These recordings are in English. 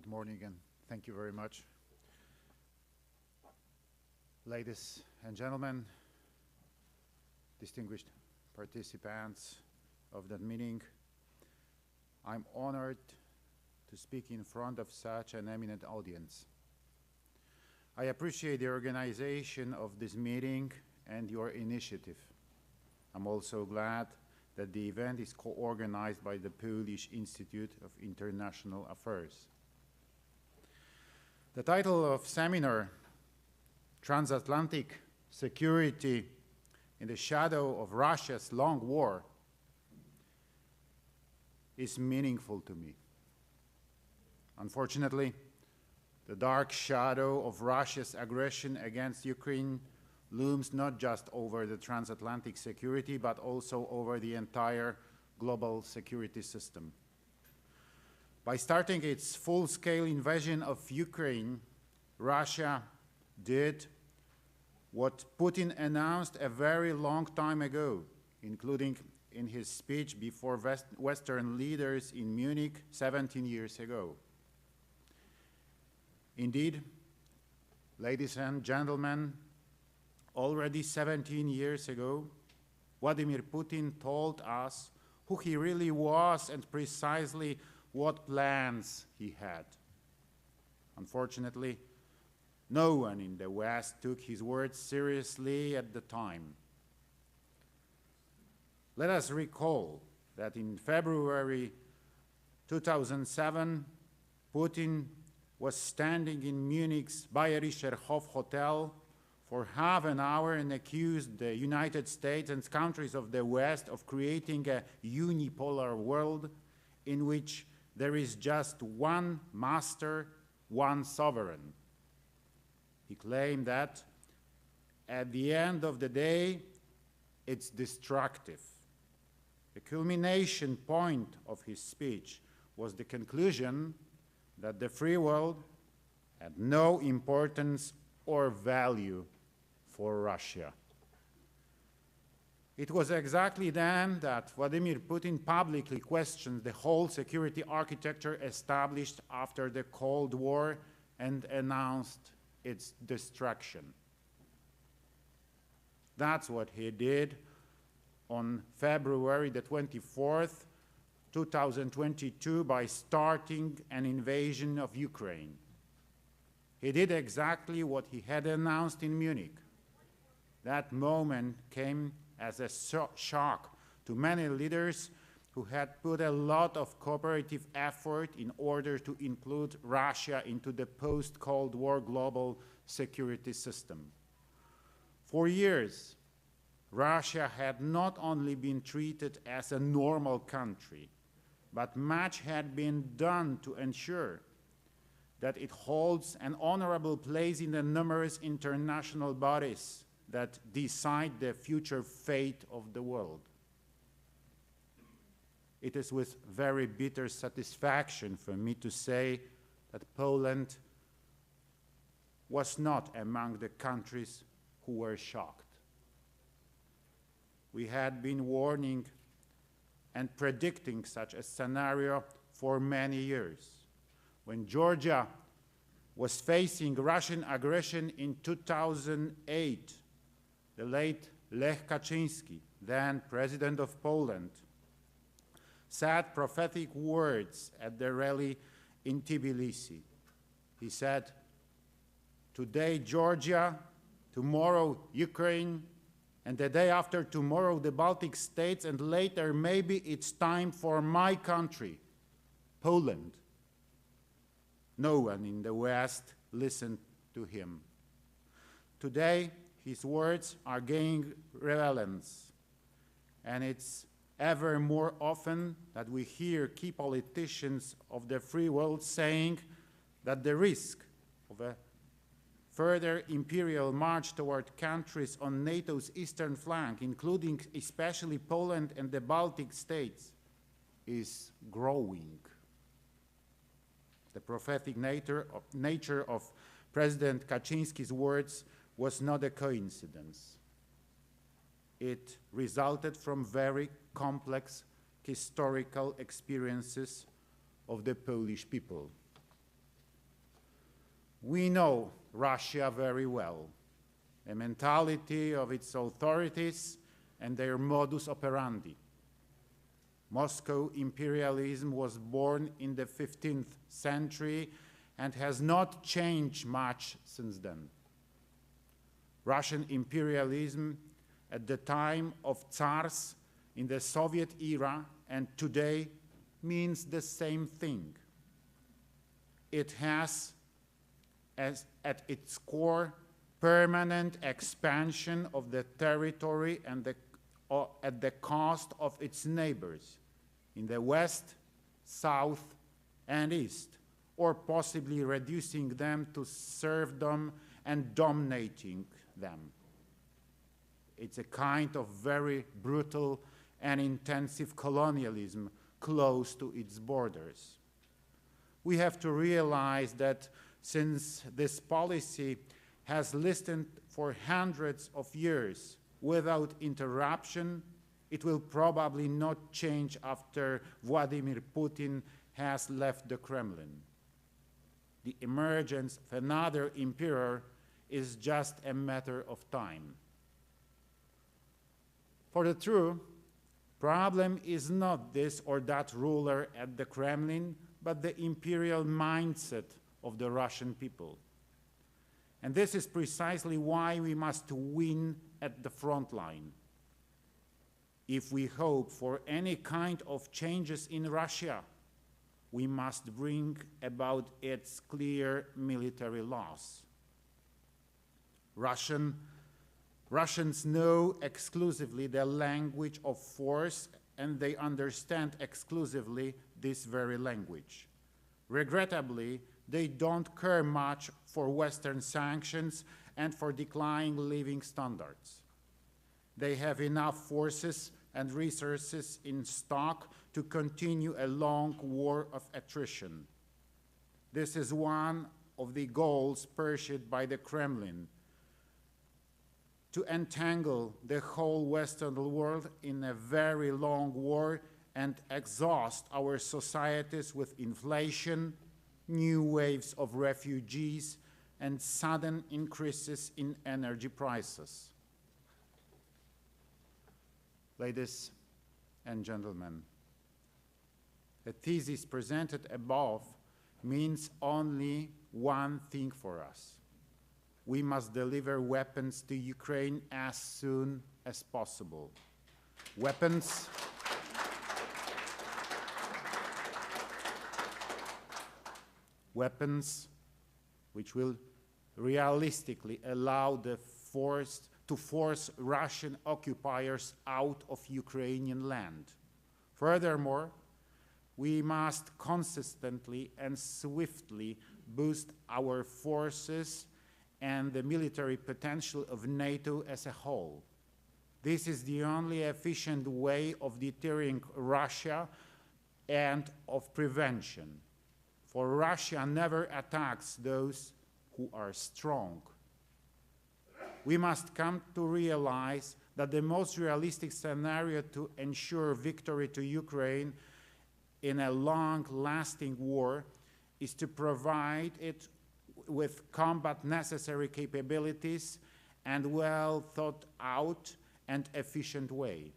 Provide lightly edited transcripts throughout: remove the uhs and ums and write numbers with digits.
Good morning and thank you very much. Ladies and gentlemen, distinguished participants of that meeting, I'm honored to speak in front of such an eminent audience. I appreciate the organization of this meeting and your initiative. I'm also glad that the event is co-organized by the Polish Institute of International Affairs. The title of seminar, Transatlantic Security in the Shadow of Russia's Long War, is meaningful to me. Unfortunately, the dark shadow of Russia's aggression against Ukraine looms not just over the transatlantic security, but also over the entire global security system. By starting its full-scale invasion of Ukraine, Russia did what Putin announced a very long time ago, including in his speech before Western leaders in Munich 17 years ago. Indeed, ladies and gentlemen, already 17 years ago, Vladimir Putin told us who he really was and precisely what plans he had. Unfortunately, no one in the West took his words seriously at the time. Let us recall that in February 2007, Putin was standing in Munich's Bayerischer Hof Hotel for half an hour and accused the United States and countries of the West of creating a unipolar world in which there is just one master, one sovereign. He claimed that at the end of the day, it's destructive. The culmination point of his speech was the conclusion that the free world had no importance or value for Russia. It was exactly then that Vladimir Putin publicly questioned the whole security architecture established after the Cold War and announced its destruction. That's what he did on February the 24th, 2022, by starting an invasion of Ukraine. He did exactly what he had announced in Munich. That moment came as a shock to many leaders who had put a lot of cooperative effort in order to include Russia into the post-Cold War global security system. For years, Russia had not only been treated as a normal country, but much had been done to ensure that it holds an honorable place in the numerous international bodies that decide the future fate of the world. It is with very bitter satisfaction for me to say that Poland was not among the countries who were shocked. We had been warning and predicting such a scenario for many years. When Georgia was facing Russian aggression in 2008, the late Lech Kaczynski, then President of Poland, said prophetic words at the rally in Tbilisi. He said, "Today Georgia, tomorrow Ukraine, and the day after tomorrow the Baltic states, and later maybe it's time for my country, Poland." No one in the West listened to him. Today, his words are gaining relevance, and it's ever more often that we hear key politicians of the free world saying that the risk of a further imperial march toward countries on NATO's eastern flank, including especially Poland and the Baltic states, is growing. The prophetic nature of President Kaczynski's words was not a coincidence. It resulted from very complex historical experiences of the Polish people. We know Russia very well, the mentality of its authorities and their modus operandi. Moscow imperialism was born in the 15th century and has not changed much since then. Russian imperialism at the time of Tsars in the Soviet era and today means the same thing. It has at its core permanent expansion of the territory and at the cost of its neighbors in the West, South, and East, or possibly reducing them to serfdom and dominating them. It's a kind of very brutal and intensive colonialism close to its borders. We have to realize that since this policy has lasted for hundreds of years without interruption, it will probably not change after Vladimir Putin has left the Kremlin. The emergence of another emperor is just a matter of time. For the true problem is not this or that ruler at the Kremlin, but the imperial mindset of the Russian people. And this is precisely why we must win at the front line. If we hope for any kind of changes in Russia, we must bring about its clear military loss. Russians know exclusively the language of force, and they understand exclusively this very language. Regrettably, they don't care much for Western sanctions and for declining living standards. They have enough forces and resources in stock to continue a long war of attrition. This is one of the goals pursued by the Kremlin, to entangle the whole Western world in a very long war and exhaust our societies with inflation, new waves of refugees, and sudden increases in energy prices. Ladies and gentlemen, the thesis presented above means only one thing for us. We must deliver weapons to Ukraine as soon as possible. Weapons which will realistically allow to force Russian occupiers out of Ukrainian land. Furthermore, we must consistently and swiftly boost our forces and the military potential of NATO as a whole. This is the only efficient way of deterring Russia and of prevention. For Russia never attacks those who are strong. We must come to realize that the most realistic scenario to ensure victory to Ukraine in a long-lasting war is to provide it with combat necessary capabilities and well thought out and efficient way.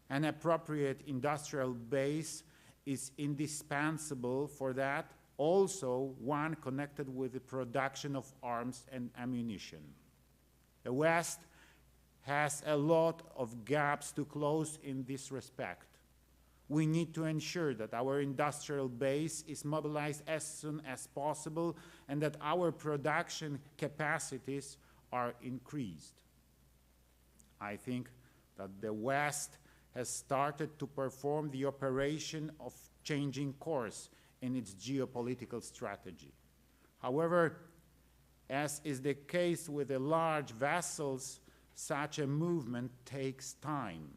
An appropriate industrial base is indispensable for that, also one connected with the production of arms and ammunition. The West has a lot of gaps to close in this respect. We need to ensure that our industrial base is mobilized as soon as possible and that our production capacities are increased. I think that the West has started to perform the operation of changing course in its geopolitical strategy. However, as is the case with the large vessels, such a movement takes time.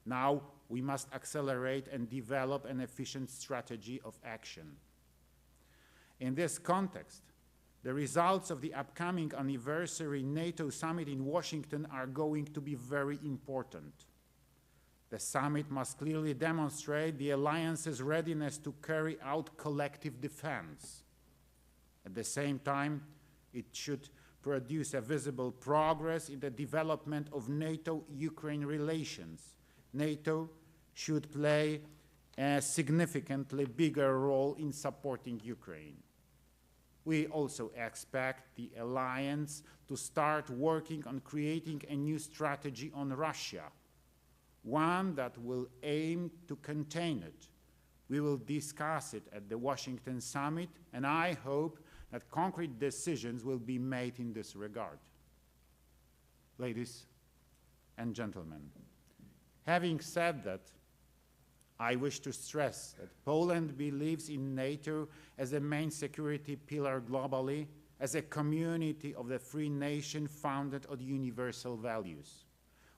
Now we must accelerate and develop an efficient strategy of action. In this context, the results of the upcoming anniversary NATO summit in Washington are going to be very important. The summit must clearly demonstrate the alliance's readiness to carry out collective defense. At the same time, it should produce a visible progress in the development of NATO-Ukraine relations. NATO should play a significantly bigger role in supporting Ukraine. We also expect the alliance to start working on creating a new strategy on Russia, one that will aim to contain it. We will discuss it at the Washington summit, and I hope that concrete decisions will be made in this regard. Ladies and gentlemen, having said that, I wish to stress that Poland believes in NATO as a main security pillar globally, as a community of the free nation founded on universal values.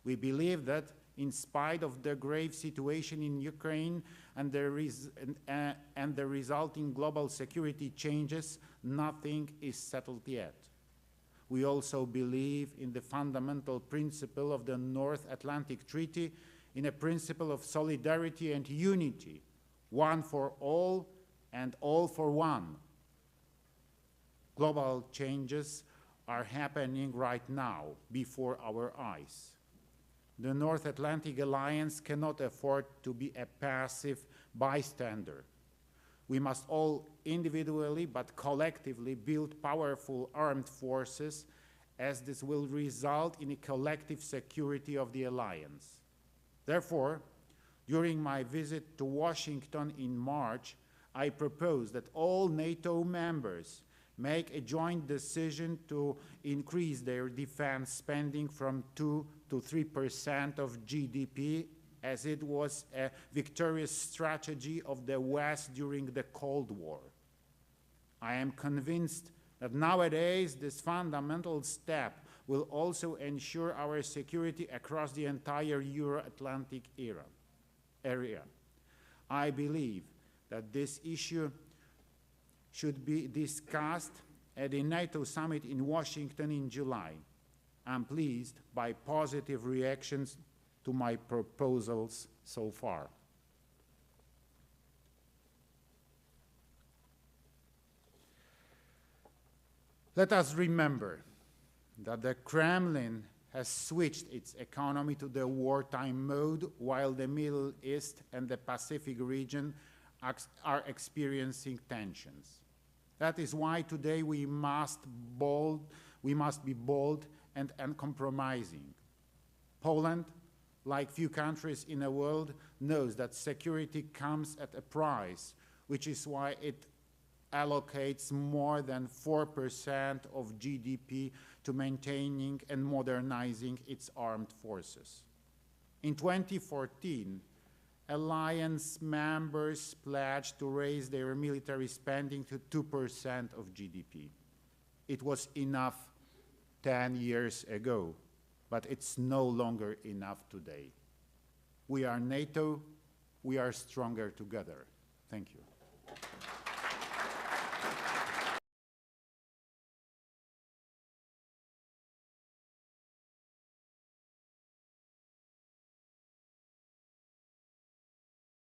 We believe that in spite of the grave situation in Ukraine and the resulting global security changes, nothing is settled yet. We also believe in the fundamental principle of the North Atlantic Treaty, in a principle of solidarity and unity, one for all and all for one. Global changes are happening right now before our eyes. The North Atlantic Alliance cannot afford to be a passive bystander. We must all individually but collectively build powerful armed forces, as this will result in a collective security of the alliance. Therefore, during my visit to Washington in March, I propose that all NATO members make a joint decision to increase their defense spending from 2 to 3% of GDP, as it was a victorious strategy of the West during the Cold War. I am convinced that nowadays this fundamental step will also ensure our security across the entire Euro-Atlantic area. I believe that this issue should be discussed at the NATO summit in Washington in July. I'm pleased by positive reactions to my proposals so far. Let us remember that the Kremlin has switched its economy to the wartime mode, while the Middle East and the Pacific region are experiencing tensions. That is why today we must be bold and uncompromising. Poland, like few countries in the world, knows that security comes at a price, which is why it allocates more than 4% of GDP to maintaining and modernizing its armed forces. In 2014, alliance members pledged to raise their military spending to 2% of GDP. It was enough 10 years ago, but it's no longer enough today. We are NATO, we are stronger together. Thank you.